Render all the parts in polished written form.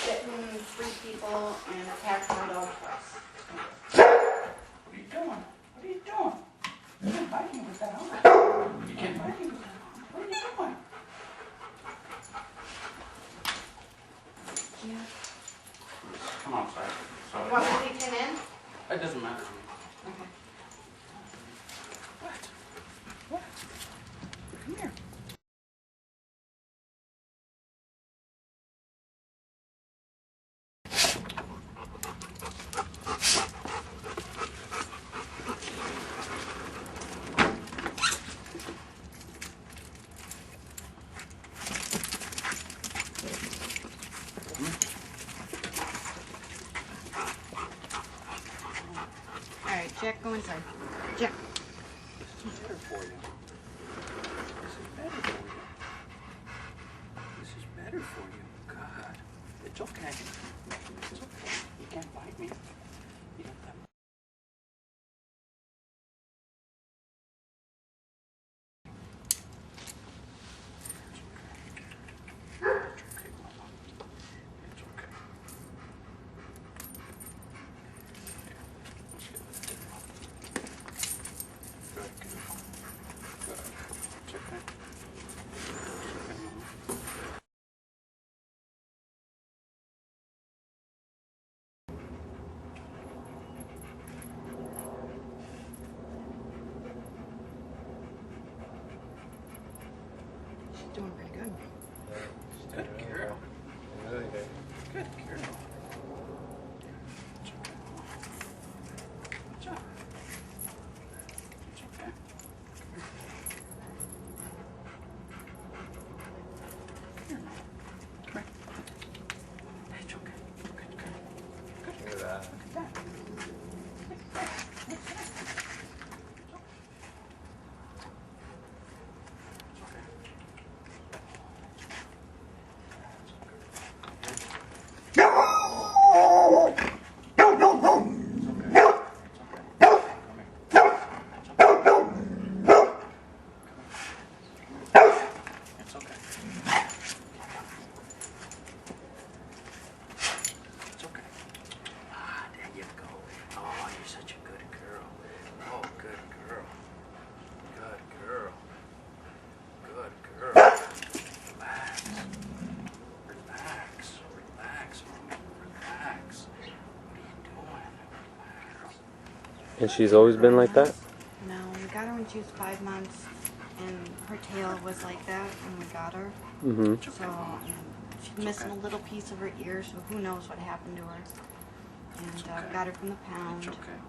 bitten 3 people and attacked my dog twice. What are you doing? What are you doing? You can't bite me with that arm. You can't bite me with that arm. What are you doing? Yeah. Come on, sorry. You want me to take him in? It doesn't matter to me. Okay. What? What? Come here. Alright, Jack, go inside. Jack. This is better for you. This is better for you. This is better for you. God. It's okay. It's okay. You can't bite me. You don't have... Doing pretty good. Good girl. Really good. Good girl. It's okay. It's okay. It's okay. Come here. Come here. It's okay. Good girl. Good. Look at that. Look at that. And she's always been like that? No, we got her when she was 5 months, and her tail was like that when we got her. Mm-hmm. So she's missing a little piece of her ear, so who knows what happened to her. And got her from the pound. It's okay.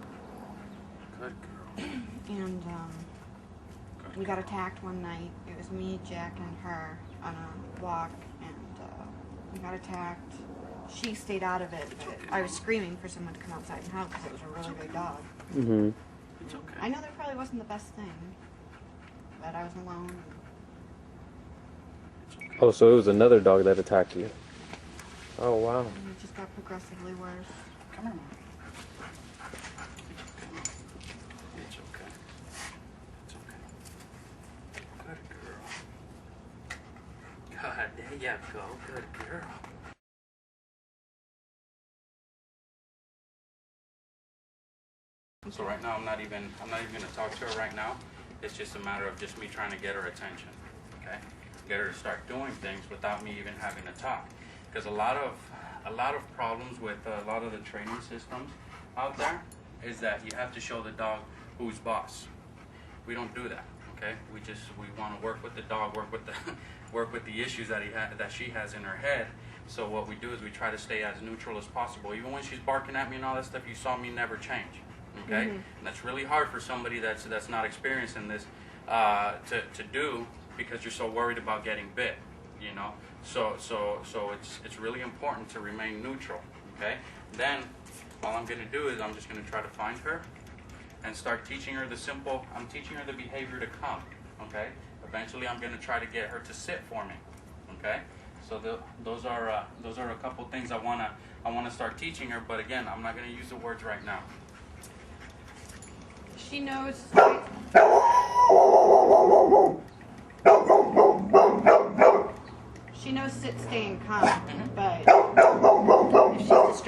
Good girl. And we got attacked one night. It was me, Jack, and her on a walk, and we got attacked. She stayed out of it, but I was screaming for someone to come outside and help because it was a really big dog. Mm-hmm. It's okay. I know that probably wasn't the best thing, but I was alone. Oh, so it was another dog that attacked you. Oh, wow. And it just got progressively worse. Come here, Mom. It's okay. It's okay. Good girl. God, there you go. Good girl. So right now I'm not even gonna talk to her right now. It's just a matter of just me trying to get her attention. Okay? Get her to start doing things without me even having to talk. Because a lot of problems with a lot of the training systems out there is that you have to show the dog who's boss. We don't do that. Okay? We want to work with the dog, work with the issues that she has in her head. So what we do is we try to stay as neutral as possible. Even when she's barking at me and all that stuff, you saw me never change. Okay? Mm-hmm. And that's really hard for somebody that's not experienced in this to do, because you're so worried about getting bit, you know. So it's really important to remain neutral. Okay? Then all I'm gonna do is I'm just gonna try to find her and start teaching her I'm teaching her the behavior to come. Okay? Eventually I'm gonna try to get her to sit for me. Okay? So those are a couple things I wanna start teaching her, but again, I'm not gonna use the words right now. She knows. She knows sit, stay, and come, but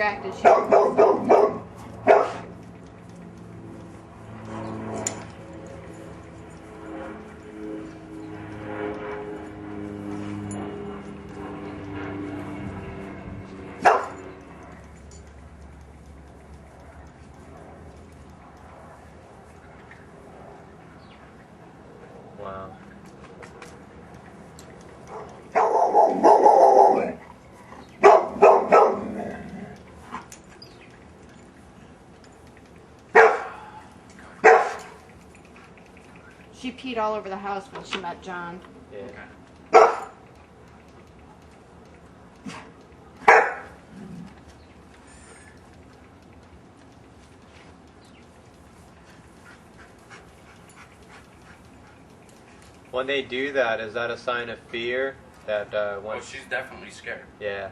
distracted. Wow. She peed all over the house when she met John. Yeah. Okay. When they do that, is that a sign of fear? That Oh, once, she's definitely scared. yeah,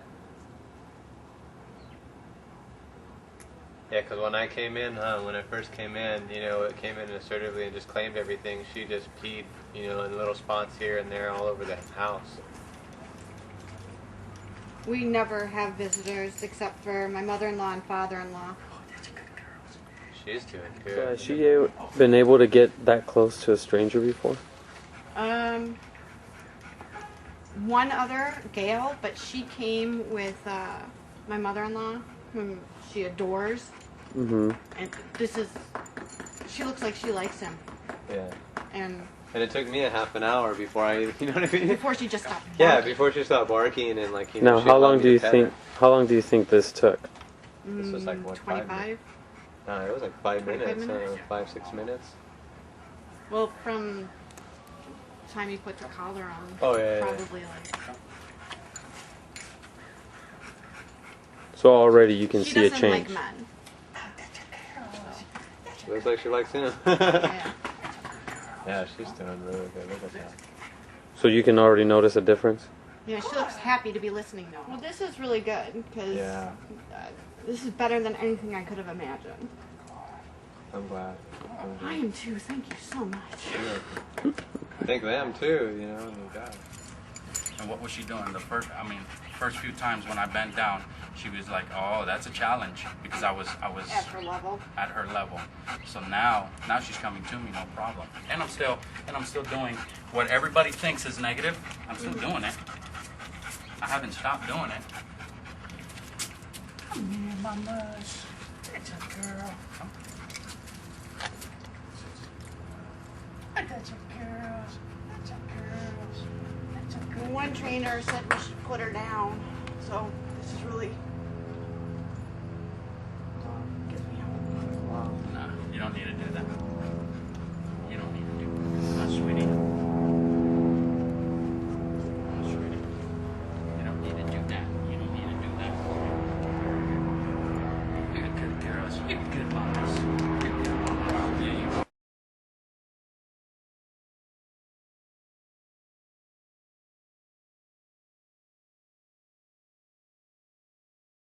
yeah. Because when I came in, when I first came in, it came in assertively and just claimed everything. She just peed, in little spots here and there all over the house. We never have visitors except for my mother-in-law and father-in-law. She's doing So good. has she been able to get that close to a stranger before? One other, Gail, but she came with my mother-in-law, whom she adores. Mm-hmm. And she looks like she likes him. Yeah. And And it took me a half an hour before I, you know what I mean? before she just stopped Yeah, barking. before she stopped barking and like, Now, she how allowed long me do to you pet think? her. How long do you think this took? This was like, what, 25? No, it was like 5 25 minutes, minutes? 5-6 minutes. Well, from the time you put the collar on, Oh, yeah, yeah, probably like... So already you can She see a doesn't change. like men. Looks like she likes him. Yeah. Yeah, she's doing really good. Look at that. So you can already notice a difference. Yeah, she looks happy to be listening though. Well, this is really good because Yeah. this is better than anything I could have imagined. I'm glad. I am too. Thank you so much. Thank them too, oh God. And what was she doing? First few times when I bent down, she was like, "Oh, that's a challenge," because I was At her level. at her level. So now she's coming to me, no problem. And I'm still doing what everybody thinks is negative. I'm still doing it. I haven't stopped doing it. Come here, mamas. It's a girl. I got your girls. That's your girls. That's your girls. One trainer said we should put her down, so this is really. Gives me hope. Nah, you don't need to do that. You don't need to do that. Not sweetie. Not sweetie. You don't need to do that. You don't need to do that. You're good girls. You're good